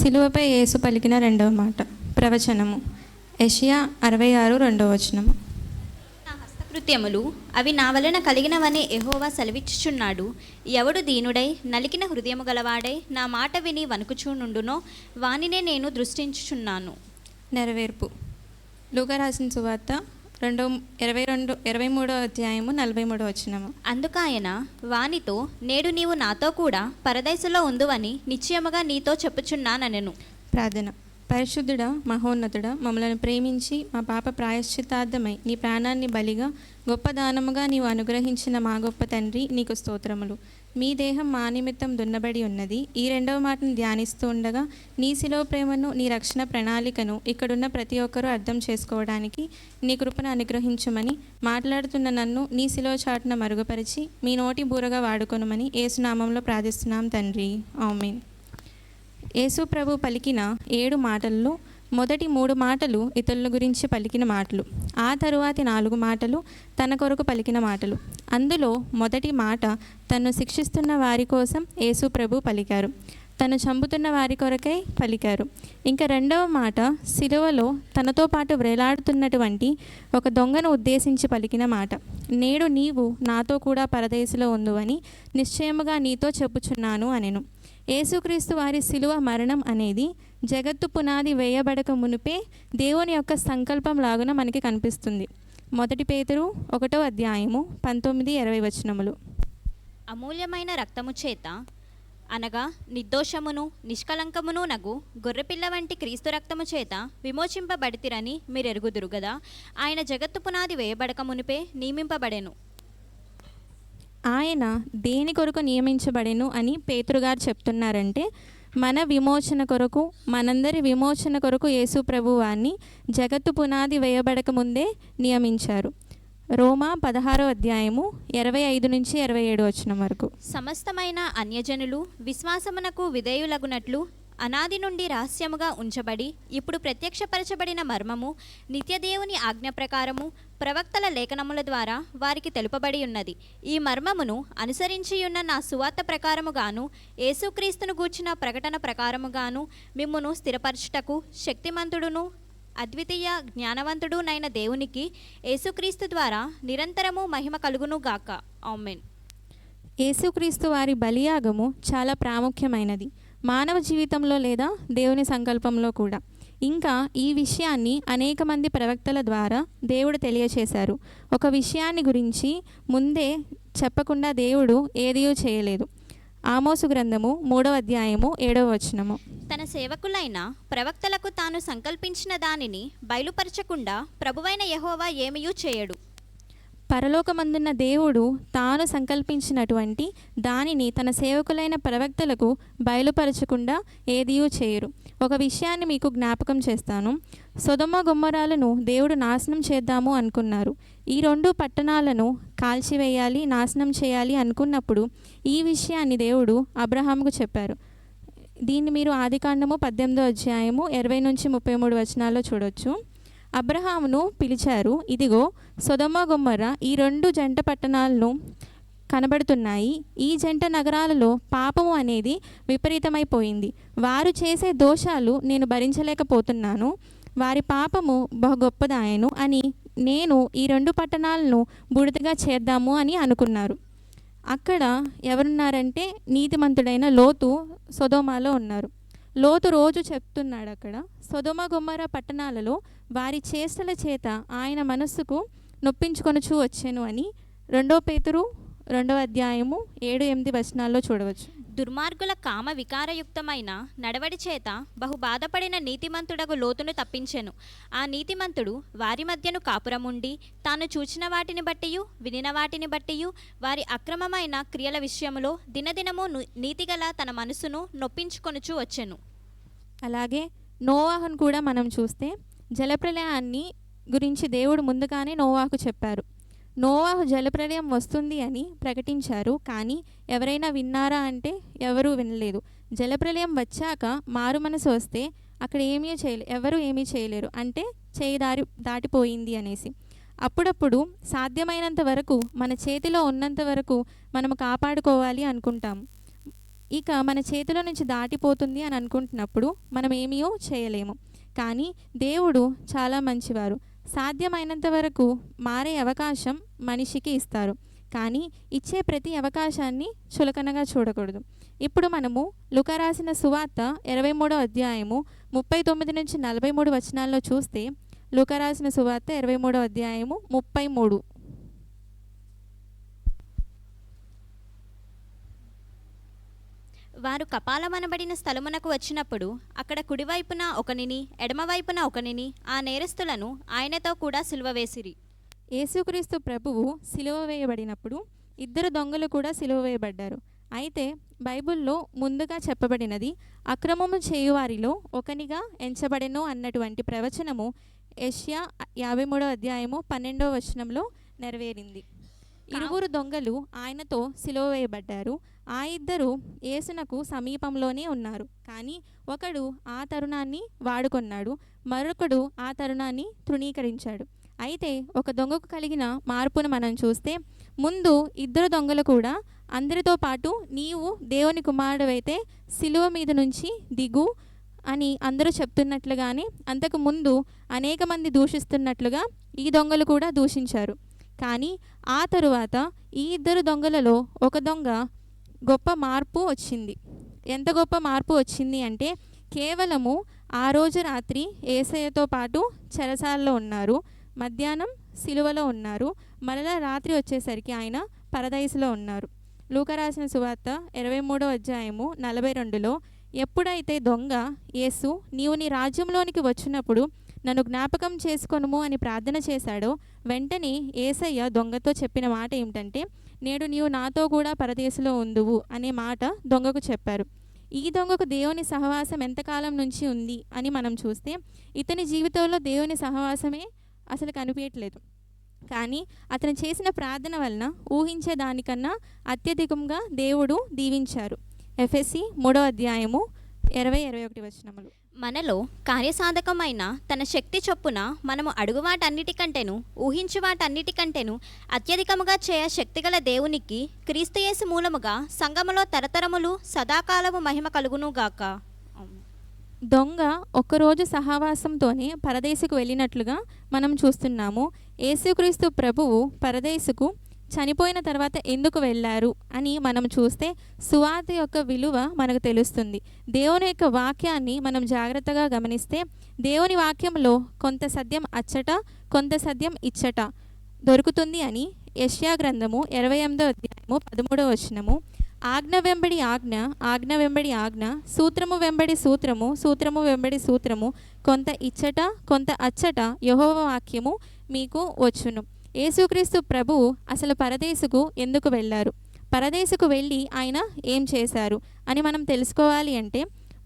సిలువపై యేసు పలికిన రెండవ మాట. ప్రవచనము. యెషయా 66:2. నా హస్తకృత్యములు అవి నా వలన కలిగినవని యెహోవా సెలవిచ్చుచున్నాడు. ఎవడు దీనుడై నలికిన హృదయము గలవాడై నా మాట విని వణుకుచునుండునో వానినే నేను దృష్టించుచున్నాను. నెరవేర్పు. లూకా రాసిన సువార్త 23:43. అందుకాయన వానితో, నేడు నీవు నాతో కూడా పరదైసులో ఉందువని నిశ్చయముగా నీతో చెప్పుచున్నానెను. ప్రార్థన. పరిశుద్ధుడా, మహోన్నతుడా, మమ్మలను ప్రేమించి మా పాప ప్రాయశ్చిత్తార్థమై నీ ప్రాణాన్ని బలిగా గొప్ప దానముగా నీవు అనుగ్రహించిన మా గొప్ప తండ్రి, నీకు స్తోత్రములు. మీ దేహం మా నిమిత్తం దున్నబడి ఉన్నది. ఈ రెండవ మాటను ధ్యానిస్తూ ఉండగా నీ శిలువ ప్రేమను, నీ రక్షణ ప్రణాళికను ఇక్కడున్న ప్రతి ఒక్కరూ అర్థం చేసుకోవడానికి నీ కృపను అనుగ్రహించమని, మాట్లాడుతున్న నన్ను నీ శిలువ చాటున మరుగుపరిచి మీ నోటి బూరగా వాడుకొనుమని యేసునామంలో ప్రార్థిస్తున్నాం తండ్రి. ఆమేన్. యేసు ప్రభు పలికిన 7 మాటల్లో మొదటి 3 మాటలు ఇతరుల గురించి పలికిన మాటలు. ఆ తరువాతి 4 మాటలు తన కొరకు పలికిన మాటలు. అందులో మొదటి మాట తను శిక్షిస్తున్న వారి కోసం యేసు ప్రభు పలికారు. తను చంపుతున్న వారి కొరకై పలికారు. ఇంకా రెండవ మాట సిలువలో తనతో పాటు వేలాడుతున్నటువంటి ఒక దొంగను ఉద్దేశించి పలికిన మాట. నేడు నీవు నాతో కూడా పరదేశంలో ఉందువని నిశ్చయముగా నీతో చెప్పుచున్నాను అనెను. యేసుక్రీస్తు వారి శిలువ మరణం అనేది జగత్తు పునాది వేయబడక మునిపే దేవుని యొక్క సంకల్పం లాగున మనకి కనిపిస్తుంది. 1 పేతురు 1:19-20. అమూల్యమైన రక్తము చేత అనగా నిర్దోషమును నిష్కలంకమును నగు గొర్రెపిల్ల వంటి క్రీస్తు రక్తము చేత విమోచింపబడితిరని మీరెరుగుదురు గదా. ఆయన జగత్తు పునాది వేయబడక మునిపే నియమింపబడెను. ఆయన దేని కొరకు నియమించబడెను అని పేతురుగారు చెప్తున్నారంటే, మన విమోచన కొరకు, మనందరి విమోచన కొరకు యేసు ప్రభువాన్ని జగత్తు పునాది వేయబడక ముందే నియమించారు. రోమా 16:25-27 వరకు. సమస్తమైన అన్యజనులు విశ్వాసమునకు విధేయులగునట్లు అనాది నుండి రహస్యముగా ఉంచబడి ఇప్పుడు ప్రత్యక్షపరచబడిన మర్మము నిత్యదేవుని ఆజ్ఞ ప్రకారము ప్రవక్తల లేఖనముల ద్వారా వారికి తెలుపబడి ఉన్నది. ఈ మర్మమును అనుసరించియున్న నా సువార్త ప్రకారముగాను యేసుక్రీస్తును గూర్చిన ప్రకటన ప్రకారముగాను మిమ్మును స్థిరపరచుటకు శక్తిమంతుడును అద్వితీయ జ్ఞానవంతుడునైన దేవునికి యేసుక్రీస్తు ద్వారా నిరంతరము మహిమ కలుగును గాక. ఆమేన్. యేసుక్రీస్తు వారి బలియాగము చాలా ప్రాముఖ్యమైనది మానవ జీవితంలో లేదా దేవుని సంకల్పంలో కూడా. ఇంకా ఈ విషయాన్ని అనేక మంది ప్రవక్తల ద్వారా దేవుడు తెలియచేశారు. ఒక విషయాన్ని గురించి ముందే చెప్పకుండా దేవుడు ఏదియూ చేయలేదు. ఆమోసు గ్రంథము 3:7. తన సేవకులైన ప్రవక్తలకు తాను సంకల్పించిన దానిని బయలుపరచకుండా ప్రభువైన యెహోవా ఏమీయూ చేయడు. పరలోకమందున్న దేవుడు తాను సంకల్పించినటువంటి దానిని తన సేవకులైన ప్రవక్తలకు బయలుపరచకుండా ఏదియూ చేయరు. ఒక విషయాన్ని మీకు జ్ఞాపకం చేస్తాను. సొదొమ గొమొర్రాలను దేవుడు నాశనం చేద్దాము అనుకున్నారు. ఈ 2 పట్టణాలను కాల్చివేయాలి, నాశనం చేయాలి అనుకున్నప్పుడు ఈ విషయాన్ని దేవుడు అబ్రహాముకు చెప్పారు. దీన్ని మీరు ఆదికాండము 18:20-33 చూడొచ్చు. అబ్రహామును పిలిచారు. ఇదిగో సొదొమ గొమొర్రా ఈ 2 జంట పట్టణాలను కనబడుతున్నాయి. ఈ జంట నగరాలలో పాపము అనేది విపరీతమైపోయింది. వారు చేసే దోషాలు నేను భరించలేకపోతున్నాను. వారి పాపము బహు గొప్పదాయను అని నేను ఈ 2 పట్టణాలను బూడిదగా చేద్దాము అని అనుకున్నారు. అక్కడ ఎవరున్నారంటే నీతిమంతుడైన లోతు సొదొమలో ఉన్నారు. లోతు రోజు చెప్తున్నాడు అక్కడ సొదొమ గొమొర్రా పట్టణాలలో వారి చేష్టల చేత ఆయన మనస్సుకు నొప్పించుకొనుచూ వచ్చెను అని 2 పేతురు 2:7-8 చూడవచ్చు. దుర్మార్గుల కామ వికారయుక్తమైన నడవడి చేత బహు బాధపడిన నీతిమంతుడగు లోతును తప్పించెను. ఆ నీతిమంతుడు వారి మధ్యను కాపురముండి తాను చూచిన వాటిని బట్టియు వినిన వాటిని బట్టియు వారి అక్రమమైన క్రియల విషయములో దినదినము నీతిగల తన మనసును నొప్పించుకొనుచూ వచ్చెను. అలాగే నోవాహును కూడా మనం చూస్తే జలప్రలయాన్ని గురించి దేవుడు ముందుగానే నోవాహుకు చెప్పారు. నోవాహు జలప్రలయం వస్తుంది అని ప్రకటించారు. కానీ ఎవరైనా విన్నారా అంటే ఎవరూ వినలేదు. జలప్రలయం వచ్చాక మారు మనసు వస్తే అక్కడ ఎవరు ఏమీ చేయలేరు, అంటే చేయి దాటిపోయింది అనేసి. అప్పుడప్పుడు సాధ్యమైనంత వరకు మన చేతిలో ఉన్నంత వరకు మనము కాపాడుకోవాలి అనుకుంటాము. ఇక మన చేతిలో నుంచి దాటిపోతుంది అని అనుకుంటున్నప్పుడు మనం ఏమీ చేయలేము. కానీ దేవుడు చాలా మంచివారు. సాధ్యమైనంత వరకు మారే అవకాశం మనిషికి ఇస్తారు. కానీ ఇచ్చే ప్రతి అవకాశాన్ని చులకనగా చూడకూడదు. ఇప్పుడు మనము లూకా రాసిన సువార్త 23వ అధ్యాయము 39 నుంచి 43 వచనాల్లో చూస్తే, లూకా రాసిన సువార్త 23వ అధ్యాయము 33. వారు కపాలమనబడిన స్థలమునకు వచ్చినప్పుడు అక్కడ కుడివైపున ఒకనిని ఎడమవైపున ఒకనిని ఆ నేరస్తులను ఆయనతో కూడా సిలువ వేసిరి. యేసుక్రీస్తు ప్రభువు సిలువ వేయబడినప్పుడు ఇద్దరు దొంగలు కూడా సిలువ వేయబడ్డారు. అయితే బైబిల్లో ముందుగా చెప్పబడినది అక్రమము చేయువారిలో ఒకనిగా ఎంచబడెను అన్నటువంటి ప్రవచనము యెషయా 53వ అధ్యాయము 12వ వచనంలో నెరవేరింది. ఇరువురు దొంగలు ఆయనతో సిలువ వేయబడ్డారు. ఆ ఇద్దరు యేసునకు సమీపంలోనే ఉన్నారు. కానీ ఒకడు ఆ తరుణాన్ని వాడుకొన్నాడు, మరొకడు ఆ తరుణాన్ని తృణీకరించాడు. అయితే ఒక దొంగకు కలిగిన మార్పును మనం చూస్తే, ముందు ఇద్దరు దొంగలు కూడా అందరితో పాటు నీవు దేవుని కుమారుడవైతే సిలువ మీద నుంచి దిగు అని అందరూ చెప్తున్నట్లుగానే అంతకు ముందు అనేక మంది దూషిస్తున్నట్లుగా ఈ దొంగలు కూడా దూషించారు. కానీ ఆ తరువాత ఈ ఇద్దరు దొంగలలో ఒక దొంగ గొప్ప మార్పు వచ్చింది. ఎంత గొప్ప మార్పు వచ్చింది అంటే, కేవలము ఆ రోజు రాత్రి యేసయ్యతో పాటు చెరసాలలో ఉన్నారు, మధ్యాహ్నం సిలువలో ఉన్నారు, మరలా రాత్రి వచ్చేసరికి ఆయన పరదైసులో ఉన్నారు. లూకా రాసిన సువార్త 23వ అధ్యాయము 42లో, ఎప్పుడైతే దొంగ యేసు నీవు నీ రాజ్యంలోనికి వచ్చినప్పుడు నన్ను జ్ఞాపకం చేసుకొనుము అని ప్రార్థన చేశాడో, వెంటనే యేసయ్య దొంగతో చెప్పిన మాట ఏమిటంటే, నేడు నీవు నాతో కూడా పరదేశంలో ఉందువు అనే మాట దొంగకు చెప్పారు. ఈ దొంగకు దేవుని సహవాసం ఎంతకాలం నుంచి ఉంది అని మనం చూస్తే, ఇతని జీవితంలో దేవుని సహవాసమే అసలు కనిపించట్లేదు. కానీ అతను చేసిన ప్రార్థన వలన ఊహించే దానికన్నా అత్యధికంగా దేవుడు దీవించారు. ఎఫెసీ 3వ అధ్యాయము 20-21 వచనములు. మనలో కార్యసాధకమైన తన శక్తి చొప్పున మనము అడుగు వాటన్నిటికంటేను ఊహించు వాటన్నిటికంటేను అత్యధికముగా చేయ శక్తిగల దేవునికి క్రీస్తుయేసు మూలముగా సంఘములో తరతరములు సదాకాలము మహిమ కలుగునుగాక. దొంగ ఒక్కరోజు సహవాసంతోనే పరదేశుకు వెళ్ళినట్లుగా మనం చూస్తున్నాము. యేసుక్రీస్తు ప్రభువు పరదేశుకు చనిపోయిన తర్వాత ఎందుకు వెళ్ళారు అని మనం చూస్తే సువార్త యొక్క విలువ మనకు తెలుస్తుంది. దేవుని యొక్క వాక్యాన్ని మనం జాగ్రత్తగా గమనిస్తే, దేవుని వాక్యంలో కొంత సత్యం అచ్చట, కొంత సత్యం ఇచ్చట దొరుకుతుంది అని యెషయా గ్రంథము 28వ అధ్యాయము 13వ వచనము, ఆజ్ఞ వెంబడి ఆజ్ఞ, ఆజ్ఞ వెంబడి ఆజ్ఞ, సూత్రము వెంబడి సూత్రము, సూత్రము వెంబడి సూత్రము, కొంత ఇచ్చట కొంత అచ్చట యెహోవా వాక్యము మీకు వచ్చును. యేసుక్రీస్తు ప్రభువు అసలు పరదేశుకు ఎందుకు వెళ్ళారు, పరదేశుకు వెళ్ళి ఆయన ఏం చేశారు అని మనం తెలుసుకోవాలి అంటే,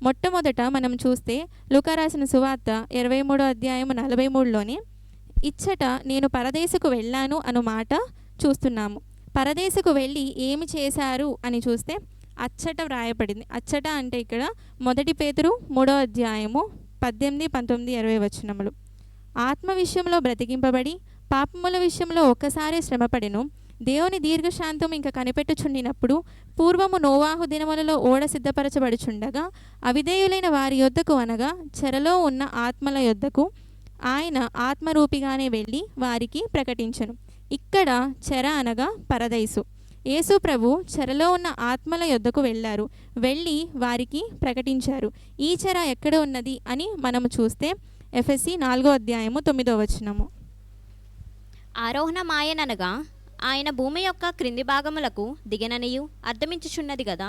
మొట్టమొదట మనం చూస్తే లూకా రాసిన సువార్త 23వ అధ్యాయం 43లోనే ఇచ్చట నేను పరదేశుకు వెళ్ళాను అను మాట చూస్తున్నాము. పరదేశుకు వెళ్ళి ఏమి చేశారు అని చూస్తే అచ్చట వ్రాయబడింది. అచ్చట అంటే ఇక్కడ 1 పేతురు 3వ అధ్యాయము 18, 19, 20 వచనములు. ఆత్మ విషయంలో బ్రతికింపబడి పాపముల విషయంలో ఒక్కసారి శ్రమపడెను. దేవుని దీర్ఘశాంతం ఇంకా కనిపెట్టుచుండినప్పుడు పూర్వము నోవాహు దినములలో ఓడ సిద్ధపరచబడుచుండగా అవిధేయులైన వారి యొద్దకు అనగా చెరలో ఉన్న ఆత్మల యొద్దకు ఆయన ఆత్మరూపిగానే వెళ్ళి వారికి ప్రకటించెను. ఇక్కడ చెర అనగా పరదైసు. యేసు ప్రభు చెరలో ఉన్న ఆత్మల యొద్దకు వెళ్ళారు, వెళ్ళి వారికి ప్రకటించారు. ఈ చెర ఎక్కడ ఉన్నది అని మనము చూస్తే ఎఫెసీ 4వ అధ్యాయము 9వ వచనము. ఆరోహణమాయననగా ఆయన భూమి యొక్క క్రింది భాగములకు దిగననియు అర్థమించుచున్నది కదా.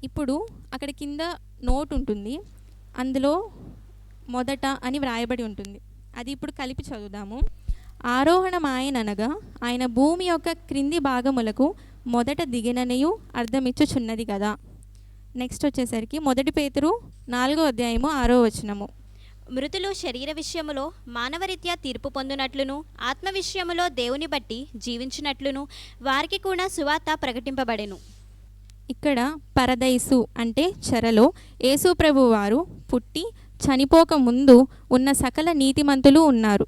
ఇప్పుడు అక్కడ కింద నోట్ ఉంటుంది, అందులో మొదట అని వ్రాయబడి ఉంటుంది. అది ఇప్పుడు కలిపి చదువుదాము. ఆరోహణమాయననగా ఆయన భూమి యొక్క క్రింది భాగములకు మొదట దిగిననియు అర్థమిచ్చుచున్నది కదా. నెక్స్ట్ వచ్చేసరికి 1 పేతురు 4వ అధ్యాయము 6వ వచనము. మృతులు శరీర విషయములో మానవరీత్యా తీర్పు పొందునట్లును ఆత్మ విషయములో దేవుని బట్టి జీవించినట్లును వారికి కూడా సువార్త ప్రకటింపబడెను. ఇక్కడ పరదైసు అంటే చెరలో యేసు ప్రభు వారు పుట్టి చనిపోక ముందు ఉన్న సకల నీతిమంతులు ఉన్నారు.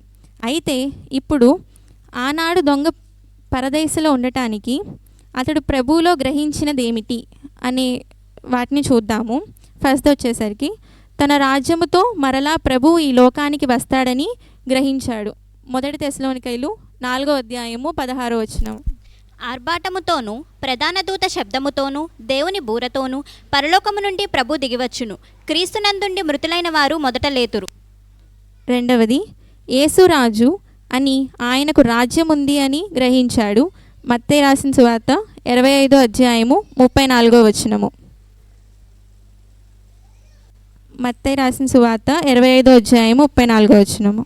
అయితే ఇప్పుడు ఆనాడు దొంగ పరదేశంలో ఉండటానికి అతడు ప్రభువులో గ్రహించినదేమిటి అనే వాటిని చూద్దాము. ఫస్ట్ వచ్చేసరికి తన రాజ్యముతో మరలా ప్రభువు ఈ లోకానికి వస్తాడని గ్రహించాడు. 1 తెస్సలోనికైలు 4:16 ఆర్భాటముతోనూ ప్రధాన దూత శబ్దముతోనూ దేవుని బూరతోనూ పరలోకము నుండి ప్రభు దిగివచ్చును. క్రీస్తునందుండి మృతులైన వారు మొదట లేతురు. రెండవది, యేసురాజు అని ఆయనకు రాజ్యం ఉంది అని గ్రహించాడు. మత్తయి రాసిన సువార్త 25:34. మత్తయి రాసిన సువార్త 25:34.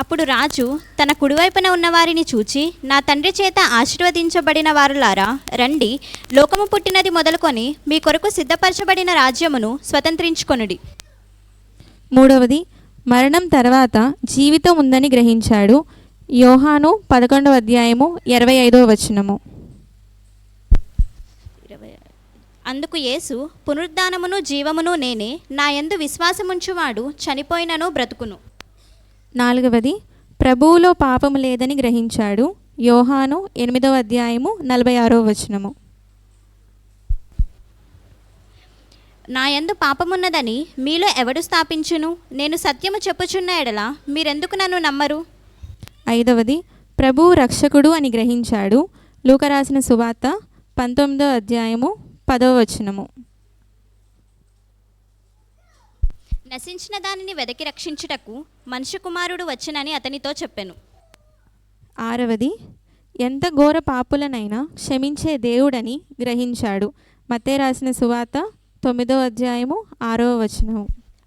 అప్పుడు రాజు తన కుడివైపున ఉన్నవారిని చూచి, నా తండ్రి చేత ఆశీర్వదించబడిన వారులారా రండి, లోకము పుట్టినది మొదలుకొని మీ కొరకు సిద్ధపరచబడిన రాజ్యమును స్వతంత్రించుకొనుడి. మూడవది, మరణం తర్వాత జీవితం ఉందని గ్రహించాడు. యోహాను 11:25. అందుకు యేసు, పునరుద్ధానమును జీవమును నేనే, నా యందు విశ్వాసముంచువాడు చనిపోయినను బ్రతుకును. నాలుగవది, ప్రభువులో పాపము లేదని గ్రహించాడు. యోహాను 8:46. నా యందు పాపమున్నదని మీలో ఎవడు స్థాపించును? నేను సత్యము చెప్పుచున్న ఎడల మీరెందుకు నన్ను నమ్మరు? ఐదవది, ప్రభువు రక్షకుడు అని గ్రహించాడు. లూకా రాసిన సువార్త 19:10. నశించిన దానిని వెదకి రక్షించుటకు మనుష్య కుమారుడు వచ్చునని అతనితో చెప్పెను. ఆరవది, ఎంత ఘోర పాపులనైనా క్షమించే దేవుడని గ్రహించాడు. మత్తయి రాసిన సువార్త 9:6.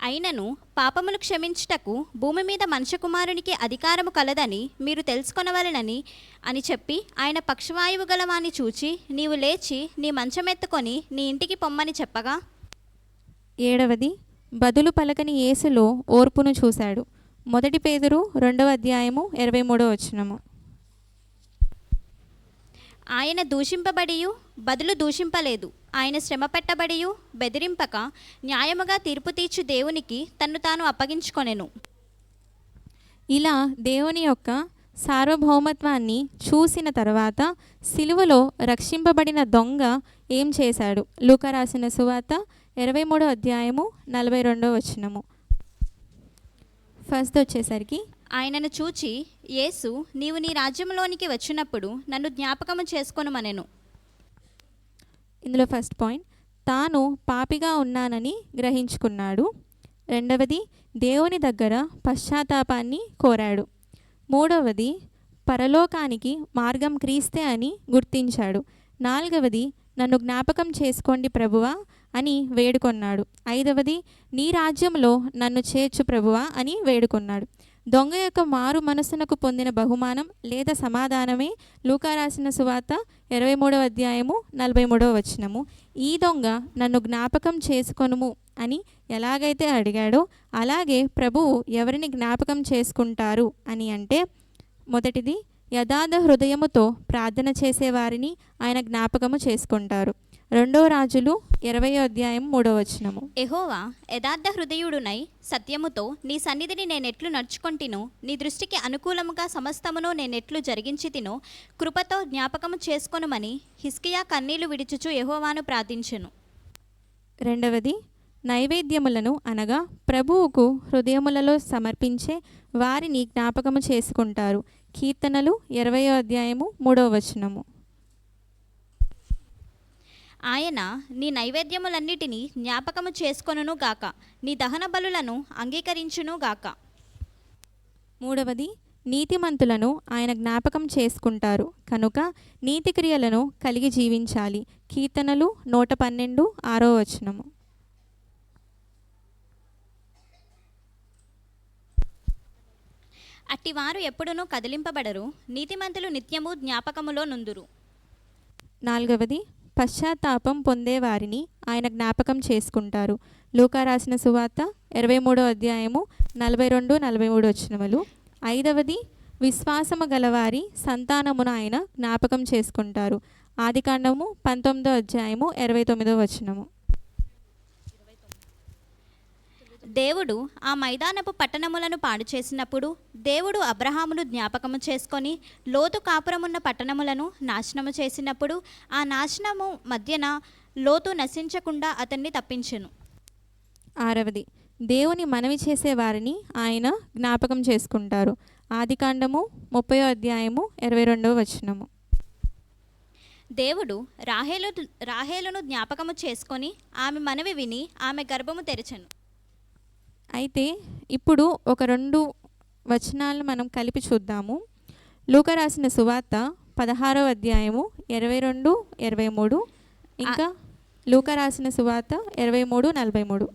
అయినను పాపములు క్షమించుటకు భూమి మీద మనుష్య కుమారునికి అధికారము కలదని మీరు తెలుసుకొనవలెనని అని చెప్పి ఆయన పక్షవాయువు గలవాని చూచి, నీవు లేచి నీ మంచమెత్తుకొని నీ ఇంటికి పొమ్మని చెప్పగా. ఏడవది, బదులు పలకని యేసులో ఓర్పును చూశాడు. 1 పేతురు 2:23. ఆయన దూషింపబడియు బదులు దూషింపలేదు. ఆయన శ్రమ పెట్టబడియు బెదిరింపక న్యాయముగా తీర్పు తీర్చు దేవునికి తన్ను తాను అప్పగించుకొనెను. ఇలా దేవుని యొక్క సార్వభౌమత్వాన్ని చూసిన తర్వాత సిలువలో రక్షింపబడిన దొంగ ఏం చేశాడు? లూకా రాసిన సువార్త 23:42. ఫస్ట్ వచ్చేసరికి ఆయనను చూచి యేసు, నీవు నీ రాజ్యంలోనికి వచ్చినప్పుడు నన్ను జ్ఞాపకము చేసుకొనుమనెను. ఇందులో ఫస్ట్ పాయింట్, తాను పాపిగా ఉన్నానని గ్రహించుకున్నాడు. రెండవది, దేవుని దగ్గర పశ్చాత్తాపాన్ని కోరాడు. మూడవది, పరలోకానికి మార్గం క్రీస్తే అని గుర్తించాడు. నాలుగవది, నన్ను జ్ఞాపకం చేసుకోండి ప్రభువా అని వేడుకొన్నాడు. ఐదవది, నీ రాజ్యంలో నన్ను చేర్చు ప్రభువా అని వేడుకొన్నాడు. దొంగ యొక్క మారు మనసునకు పొందిన బహుమానం లేదా సమాధానమే లూకా రాసిన సువార్త 23:43. ఈ దొంగ నన్ను జ్ఞాపకం చేసుకొనుము అని ఎలాగైతే అడిగాడో అలాగే ప్రభువు ఎవరిని జ్ఞాపకం చేసుకుంటారు అని అంటే, మొదటిది, యథార్థ హృదయముతో ప్రార్థన చేసేవారిని ఆయన జ్ఞాపకము చేసుకుంటారు. 2 రాజులు 20:3. యెహోవా యథార్థ హృదయుడునై సత్యముతో నీ సన్నిధిని నేనెట్లు నడుచుకొంటినో, నీ దృష్టికి అనుకూలముగా సమస్తమును నేనెట్లు జరిగించితినో కృపతో జ్ఞాపకము చేసుకొనుమని హిజ్కియా కన్నీళ్లు విడుచుచు యెహోవాను ప్రార్థించెను. రెండవది, నైవేద్యములను అనగా ప్రభువుకు హృదయములలో సమర్పించే వారిని జ్ఞాపకము చేసుకుంటారు. కీర్తనలు 20:3. ఆయన నీ నైవేద్యములన్నిటినీ జ్ఞాపకము చేసుకొనును గాక, నీ దహన బలులను అంగీకరించును గాక. మూడవది, నీతిమంతులను ఆయన జ్ఞాపకం చేసుకుంటారు కనుక నీతి క్రియలను కలిగి జీవించాలి. కీర్తనలు 112:6. అట్టివారు ఎప్పుడునూ కదిలింపబడరు, నీతిమంతులు నిత్యము జ్ఞాపకములో నుందురు. నాలుగవది, పశ్చాత్తాపం పొందేవారిని ఆయన జ్ఞాపకం చేసుకుంటారు. లూకా రాసిన సువార్త 23:42-43. ఐదవది, విశ్వాసము గలవారి సంతానమును ఆయన జ్ఞాపకం చేసుకుంటారు. ఆదికాండము 19:29. దేవుడు ఆ మైదానపు పట్టణములను పాడు చేసినప్పుడు దేవుడు అబ్రహామును జ్ఞాపకము చేసుకొని లోతు కాపురమున్న పట్టణములను నాశనము చేసినప్పుడు ఆ నాశనము మధ్యన లోతు నశించకుండా అతన్ని తప్పించెను. 6వది, దేవుని మనవి చేసే వారిని ఆయన జ్ఞాపకం చేసుకుంటారు. ఆదికాండము 30వ అధ్యాయము 22వ వచనము. దేవుడు రాహేలును జ్ఞాపకము చేసుకొని ఆమె మనవి విని ఆమె గర్భము తెరచెను. అయితే ఇప్పుడు ఒక 2 వచనాలను మనం కలిపి చూద్దాము. లూకా రాసిన సువార్త 16వ అధ్యాయము 22-23, ఇంకా లూకా రాసిన సువార్త 23-43.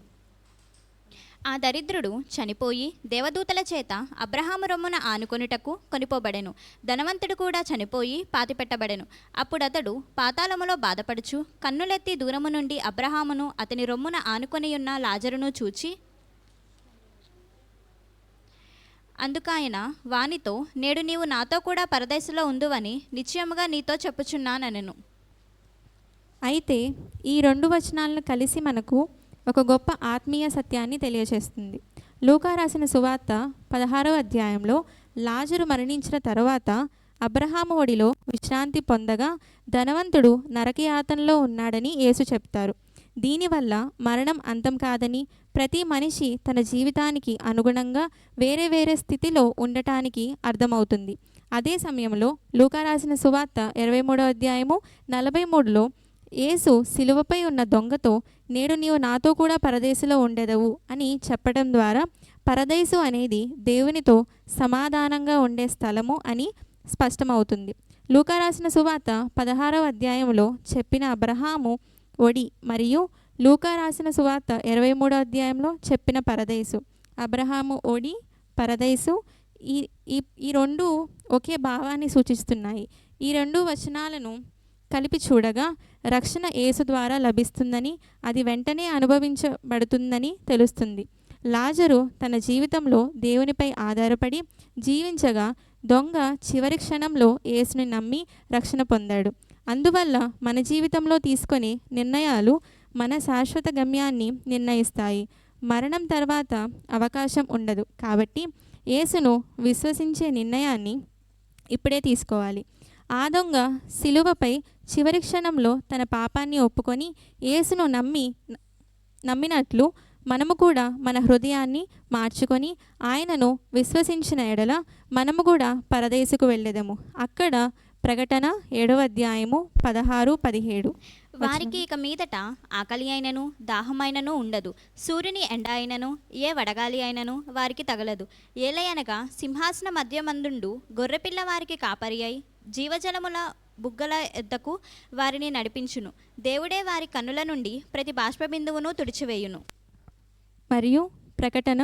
ఆ దరిద్రుడు చనిపోయి దేవదూతల చేత అబ్రహాము రొమ్మున ఆనుకొనుటకు కొనిపోబడెను. ధనవంతుడు కూడా చనిపోయి పాతిపెట్టబడెను. అప్పుడతడు పాతాళములో బాధపడుచు కన్నులెత్తి దూరము నుండి అబ్రహామును అతని రొమ్మున ఆనుకొనియున్న లాజరును చూచి, అందుకాయన వానితో, నేడు నీవు నాతో కూడా పరదేశంలో ఉందువని నిశ్చయముగా నీతో చెప్పుచున్నానెను. అయితే ఈ 2 వచనాలను కలిసి మనకు ఒక గొప్ప ఆత్మీయ సత్యాన్ని తెలియచేస్తుంది. లూకా రాసిన సువార్త 16వ అధ్యాయంలో లాజరు మరణించిన తరువాత అబ్రహాము ఒడిలో విశ్రాంతి పొందగా ధనవంతుడు నరకయాతనలో ఉన్నాడని యేసు చెప్తారు. దీనివల్ల మరణం అంతం కాదని, ప్రతి మనిషి తన జీవితానికి అనుగుణంగా వేరే వేరే స్థితిలో ఉండటానికి అర్థమవుతుంది. అదే సమయంలో లూకా రాసిన సువార్త 23వ అధ్యాయము 43లో యేసు సిలువపై ఉన్న దొంగతో, నేడు నీవు నాతో కూడా పరదేశంలో ఉండెదవు అని చెప్పడం ద్వారా పరదేశు అనేది దేవునితో సమాధానంగా ఉండే స్థలము అని స్పష్టమవుతుంది. లూకా రాసిన సువార్త 16వ అధ్యాయంలో చెప్పిన అబ్రహాము ఒడి మరియు లూకా రాసిన సువార్త 23వ అధ్యాయంలో చెప్పిన పరదేశు, అబ్రహాము ఒడి, పరదేశు, ఈ 2 ఒకే భావాన్ని సూచిస్తున్నాయి. ఈ 2 వచనాలను కలిపి చూడగా రక్షణ యేసు ద్వారా లభిస్తుందని, అది వెంటనే అనుభవించబడుతుందని తెలుస్తుంది. లాజరు తన జీవితంలో దేవునిపై ఆధారపడి జీవించగా, దొంగ చివరి క్షణంలో యేసుని నమ్మి రక్షణ పొందాడు. అందువల్ల మన జీవితంలో తీసుకునే నిర్ణయాలు మన శాశ్వత గమ్యాన్ని నిర్ణయిస్తాయి. మరణం తర్వాత అవకాశం ఉండదు. కాబట్టి యేసును విశ్వసించే నిర్ణయాన్ని ఇప్పుడే తీసుకోవాలి. ఆ దొంగ సిలువపై చివరి క్షణంలో తన పాపాన్ని ఒప్పుకొని యేసును నమ్మినట్లు మనము కూడా మన హృదయాన్ని మార్చుకొని ఆయనను విశ్వసించిన ఎడల మనము కూడా పరదేశకు వెళ్ళెదము. అక్కడ ప్రకటన 7వ అధ్యాయము 16-17. వారికి ఇక మీదట ఆకలి అయినను దాహమైనను ఉండదు. సూర్యుని ఎండ అయినను ఏ వడగాలి అయినను వారికి తగలదు. ఏలయనగా సింహాసన మధ్యమందుండు గొర్రెపిల్ల వారికి కాపరి అయి జీవజలముల బుగ్గల ఎద్దకు వారిని నడిపించును. దేవుడే వారి కన్నుల నుండి ప్రతి బాష్పబిందువును తుడిచివేయును. మరియు ప్రకటన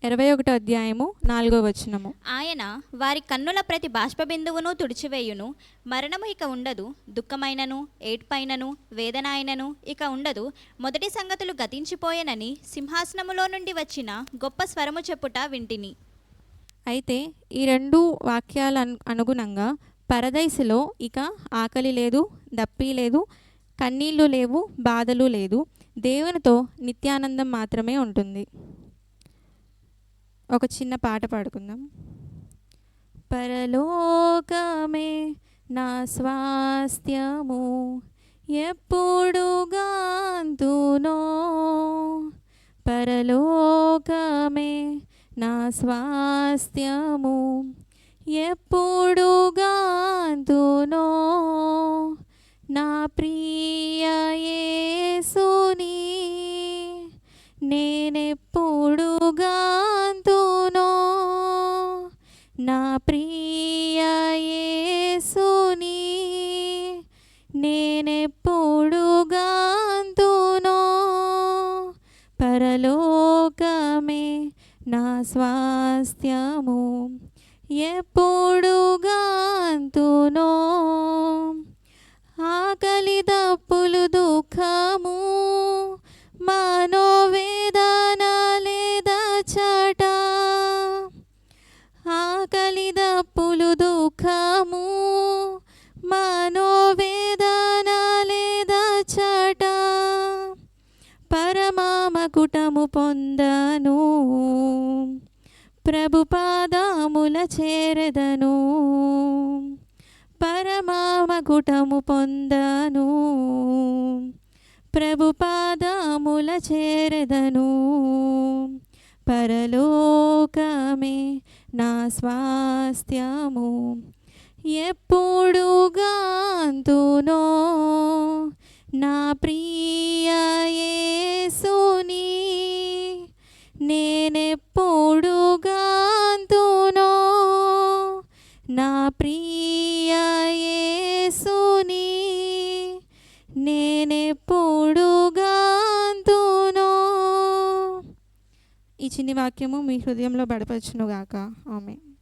21వ అధ్యాయము 4వ వచనము. ఆయన వారి కన్నుల ప్రతి బాష్పబిందువును తుడిచివేయును. మరణము ఇక ఉండదు. దుఃఖమైనను ఏడ్పైనను వేదన అయినను ఇక ఉండదు. మొదటి సంగతులు గతించిపోయెనని సింహాసనములో నుండి వచ్చిన గొప్ప స్వరము చెప్పుట వింటిని. అయితే ఈ 2 వాక్యాల అనుగుణంగా పరదైసులో ఇక ఆకలి లేదు, దప్పి లేదు, కన్నీళ్ళు లేవు, బాధలు లేదు. దేవునితో నిత్యానందం మాత్రమే ఉంటుంది. ఒక చిన్న పాట పాడుకుందాం. పరలోకమే నా స్వాస్థ్యము, ఎప్పుడు గాంతునో. పరలోకమే నా స్వాస్థ్యము, ఎప్పుడు గాంతునో. నా ప్రియ యేసుని నేనెప్పుడు గాంతునో. నా ప్రియ యేసుని నేనెప్పుడు గాంతునో. పరలోకమే నా స్వాస్థ్యము, ఎప్పుడు గాంతునో. ఆకలి దప్పులు దుఃఖము మనోవేదన లేదా చట. ఆకలి దప్పులు దుఃఖము మనోవేదన లేదా చట. పరమామకుటము పొందను చేరెదను, పరమామకుటము పొందను, ప్రభు పాదముల చేరెదను, పరలోకమే నా స్వాస్థ్యము. ఎప్పుడు గాంతునో నా ప్రియ యేసుని, నేనెప్పుడు గాంతునో నా ప్రియ యేసుని, నేనెప్పుడు గాంతునో. ఈ చిన్ని వాక్యము మీ హృదయంలో బడపరచునుగాక. ఆమేన్.